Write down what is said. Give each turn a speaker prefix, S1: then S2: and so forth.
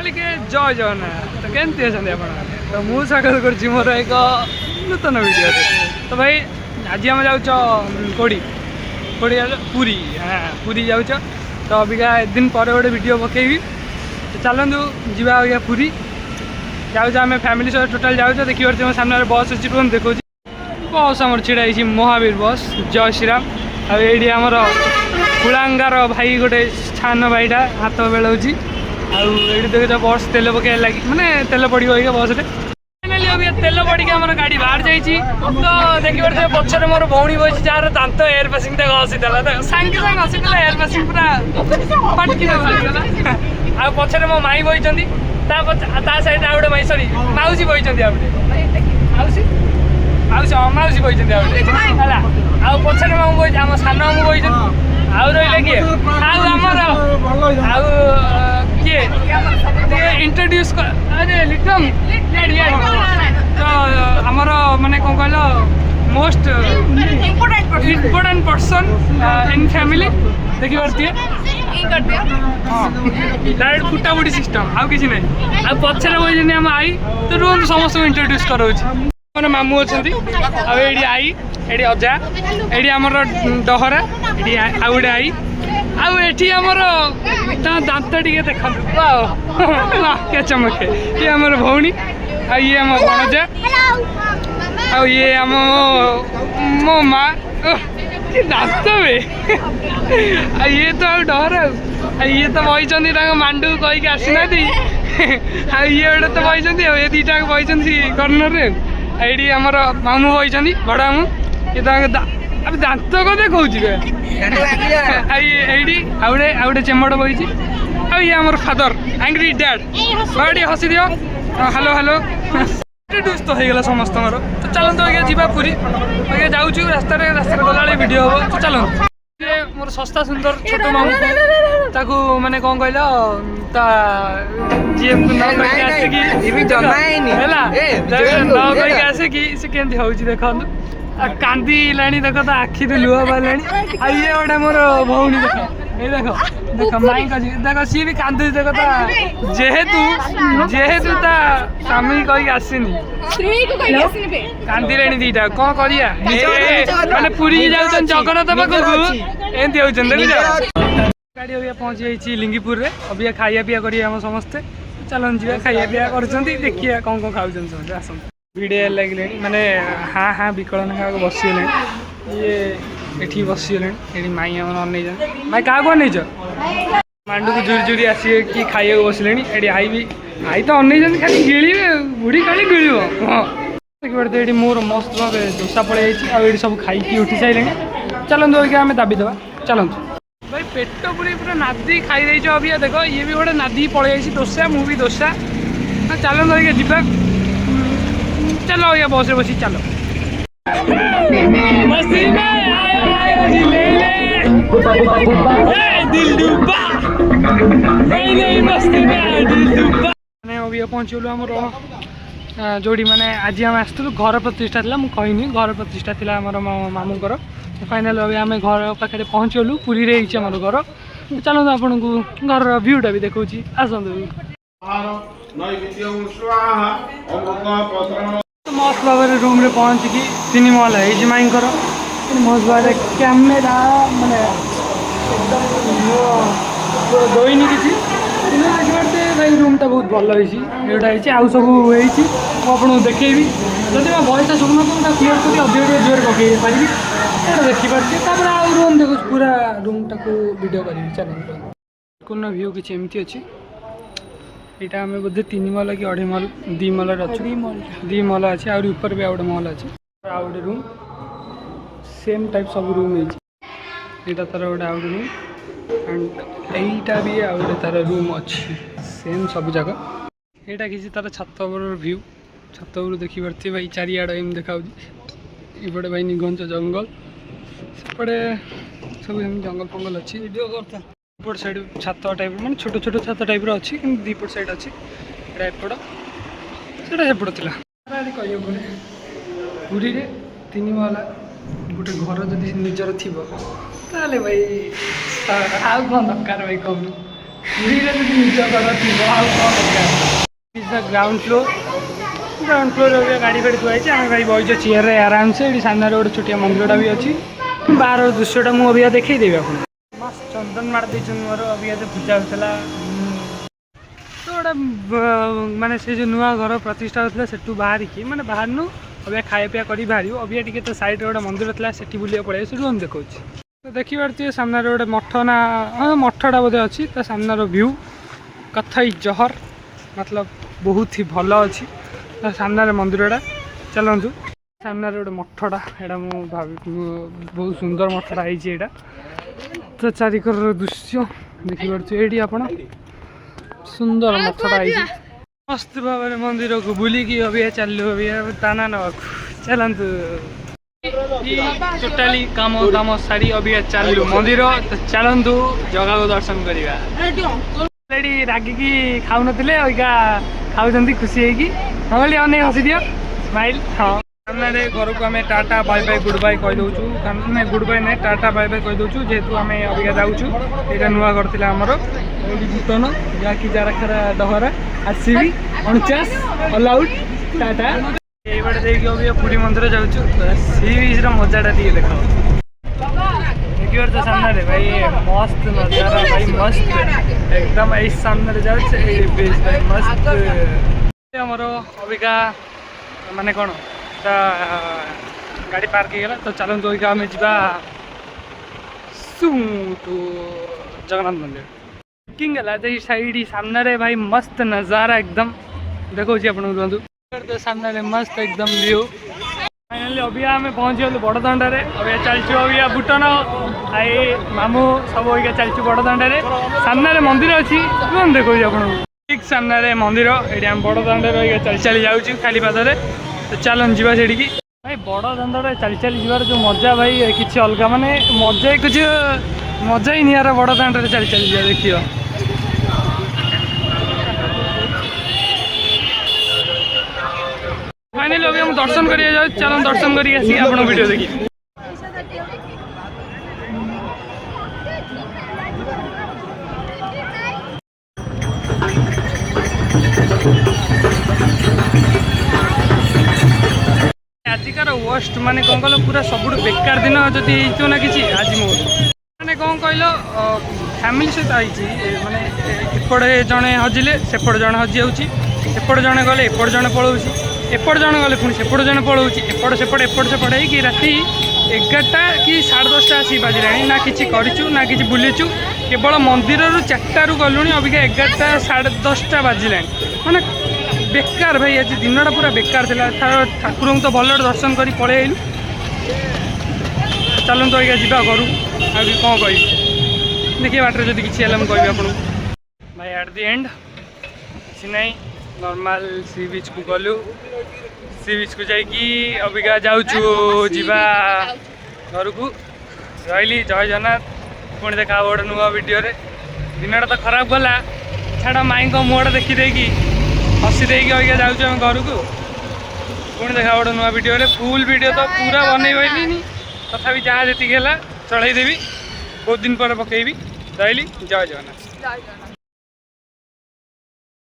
S1: के जय जगन्नाथ तो केमती अच्छा आप तो मुझे स्वागत करुँच मोर एक नूतन वीडियो तो भाई आज आम जाऊँ कौड़ी कौड़ी पुरी हाँ पुरी जाऊँ तो अबिका दिन पर गोटे वीडियो पकेबी तो चलतु जा अबिका पुरी जाऊँ आम फैमिली सहित टोटाल जाऊँ देखिए मो सामने बस अच्छी रुम देखो बस आम छिड़ा महावीर बस जय श्रीराम आईडी आमर कुलांगार भाई गोटे छान भाईटा हाथ बेलाऊँच आईटी देख बस तेल पकड़ लगी मानने तेल पड़ बस फाइनाली अभी तेल पड़ी आम गाड़ी बाहर जाइए तो देखिए पचर मोर भौणी बस जार दांत एयर पासिंग घसीदेला सागे सागे घसीदेला एयर पासिंग पूरा पटकी आ पचर मो माई बही सहित आउ गए माई सरी माउसी बही माउसी माउसी माउसी बही है आउ पचर मामू बही आम सान मामू बही आउ रही किए आमर आउ किए इंट्रोड्यूस अरे लिटम तो आमर माने कौन कहल most important person in family देखी पार्थिए हाँ डायरेक्ट फुटाफुटी सिस्टम आउ किसी ना आ पचर बही आम आई तो रुहतु समस्त इंट्रोड्यूस कराऊँ मैंने मामू अच्छा आई एडी अजा एडी आमर डहरा एडी आउ गोटे आई आउठी आमर दांत टे देखा के चमके ये आमर भौणी आ ये आम भणजा आ ये आम मो माँ दांत वे आ ये तो आ डहरा ये तो बही मांडू कहीकि आसीना आ ये गोटे तो बही ये दीटा बही कर्णर ये आमर मामू बही बड़ मामू ये अब दांत को देखा आउटे चेम्बड़ बही ये आमर फादर एंग्री डैड बड़ी हसी दियो हेलो हेलो इंट्रोड्यूस तो होगा समस्त तो चलते आगे जीवा पूरी आगे जाऊँ रास्ता गला वीडियो हम तो चलते मोर सस्ता सुंदर छोट मामू ताकू माने कौन कहल जी आसिकी से केमती हूँ देखो कांदी लाणी देख तो आखि तो लुह बाहर ये गोटे मोर भौणी देख ये देख देख माई देख सी भी कांदी देख तो जेहेतु ता स्वामी कहीकि आसनी कांदी लाणी दीटा कौन करिया माने पुरी जाऊँ जगन्नाथ पाखक एमती होती गाड़ी अभी पहुँची जाइए लिंगीपुर में अभी खाया पिया करें समस्ते चलन जी खाया पिया कर देखिए कौन कौन खाऊँ समझे आस भिड़े लगे माने हाँ हाँ विकलन क्या बसीगले ये ये बसीगले ये माई आम अन माई क्या अनईच मांडू को जुरी जुरी आसी कि खाइए बसले ये आई तो अन खाली गिले बुढ़ी खाली गिल हाँ देखिए ये मोर मस्त भाव दोसा पड़े आई सब खाई उठी सारे चलते अगर आम दाबीदे चलते भाई पेट पूरी पूरा नादी खाई देच अभी देख ये भी गोटे नादी पलि दोसा मु भी दोसा चलो अगर जीवा चलो ये बस रे बसी चलो अभी पहुँचलु आम जोड़ी मैंने आज आम आसलु घर प्रतिष्ठा था मुझे कहनी घर प्रतिष्ठा थी आम मामूर फाइनाल अभी आम घर पाखे पहुँचलु पुरी रे आम घर चलते आपन को घर व्यूटा भी देखा आसतु मस्त भाव में रूम रे पहुँचिकी 3 महल है माई मस्त भाव कैमेरा माने दईनी किसी देखिए भाई रूमटा बहुत भल होता आउ सब आपको देखेबी जब मैं वॉइस शुणु तो क्लीयर कर अधिक जोर पकई पारि देखिपारे आउ रूम देखो पूरा रूमटा को वीडियो करी चल व्यू किसी एमती अच्छी यहाँ आम बोधे 3 महल कि 2.5 महल 2 महल अच्छे 2 महल अच्छे आउरी ऊपर भी आउ गोटे महल अच्छे आउ गोटे रूम सेम टाइप सब रूम यहाँ तार गोटे आउ रूम एंड यहीटा भी आउ गोटे तार रूम अच्छी सेम सब जगह यहाँ किसी तार छत व्यू छत देखी पारे भाई चारिआड एम देखा इपटे भाई निघंच जंगल सेपटे सब जंगल फंगल अच्छी वीडियो करता एपट साइड छात टाइप मैं छोट छोट छात टाइप अच्छी कि दीपट साइड अच्छी एपट से एपट थी कह पुरी 3 महला गोटे घर जदि निजर थी भाई आउ कौन दरकार भाई कहूँ ग्राउंड फ्लोर अभी गाड़ी फाड़ी थुआई आम भाई बज चेयर रे आराम से ये सामने गोटे छोटिया मंदिरटा भी अच्छी बाहर दृश्यटा मुझे अभी देखईदेवी आप मस्त चंदन मार दे मोर अभी पूजा होता तो गोटे मानने से जो नुआ घर प्रतिष्ठा होता से बाहर की मैंने बाहर नु अभी खाया पिया कर बाहर अभी टे तो सैड गोटे मंदिर था से बुला पड़े से देखा तो देखिए सामने गोटे मठ ना हाँ मठटा बोधे अच्छी तो सामने व्यू कथई जहर मतलब बहुत ही भल अच्छी सामने मंदिरटा चलतु सामने गोटे मठटा यहाँ मुझे बहुत सुंदर मठटा है तो चारिकर दृश्य देखिए ये आप सुंदर मठटा है मस्त भाव में मंदिर को बुलिकी अभी चलू अभी ताना नवा चलतु टोटाली काम दाम सारी अभी चलू मंदिर तो चलतु जगह को दर्शन करवा रागिकी खाऊ नथिले अबिका खाऊछन्ती खुशी होगी हाँ बोली अनेक हसी दियो स्माइल हाँ सामने घर को आम tata bye bye goodbye कही दौचु नहीं गुड बाय नहीं टाटा बाय बाय कही दौचु जेहेतु आम अबिका जाऊँ यहाँ नुआ घर था आमर भूतन जहाँकि जाराखारा डहरा आरसीबी 49 ऑल आउट टाटा ये बाटे देखिए अभी पुरी मंदिर जाऊँ सी बीच मजाटा दिए देख देखिए तो सामने भाई मस्त नजारा भाई मस्त एकदम यही सामने जाऊँ बीच भाई मस्त आमर अबिका माने कौन गाड़ी पार्क होगा तो चलते अबिका आम जा टू जगन्नाथ मंदिर बुकिंग है साइड सामने भाई मस्त नजारा एकदम देखो आपको तो सामने मस्त एकदम व्यू फाइनाली अभी आम पहुँच गलु बड़दाण्डे अभी चलचु अभी बुटन आई मामू सब अभी चलचु बड़दाण्डे सामने मंदिर अच्छी देखो आपको ठीक सामने मंदिर ये आम बड़दाण्डे चली चली जाऊँ खाली पादे तो चलन जी से भाई बड़दाण्डे चली चली जीवार जो मजा भाई किसी अलग माने मजा कुछ मजा ही नहीं आ रहा बड़दाण्डे चली चली जा देखिए फाइनली अभी हम दर्शन करिए जाओ चलो दर्शन करिए आसी आप वीडियो देखिए आजिकार वर्स्ट माने कौन कहल पूरा सब बेकार दिन जदि ना कि आज मोर मैंने कौन कहल फैमिली सहित आई माने एपटे जड़े हजिले सेपटे जड़े हजि जाऊँगी एपटे जड़े गले एपटे जड़े पलाऊँगी एपटे जड़े गले पुणी सेपटे जड़े पलाऊँगी एपटे सेपटे होगी राति 11टा कि 10:30 आसी बाजिला ना कि करूँ ना कि बुलीचु केवल मंदिर 4टारू गलु अबिका 11टा 10:30 बाजिला माने बेकार भाई आज दिनटा पूरा बेकार था ठाकुर तो भल दर्शन कर पलि आइलु चलते अगर जा घर आगे कौन कह देखिए बाटर जब किसी है मुझे आपको भाई एट दि एंड किसी ना नॉर्मल सी बीच को गलु सी बीच को जाकि अबिका जाऊँ जा घर को रही जय जगन्नाथ पुणी देखा गोटे नुआ वीडियो दिनटा तो खराब गला छाड़ माई मुहटा देखीदेकी हसी देकी अबिका जाऊँ घर को पुणी देखा गोटे नुआ वीडियो फुल वीडियो तो पूरा बनई पाइलिनी तथापि जहाँ जी है चलदेवी बहुत दिन पर पकईबी रही जय जगन्नाथ।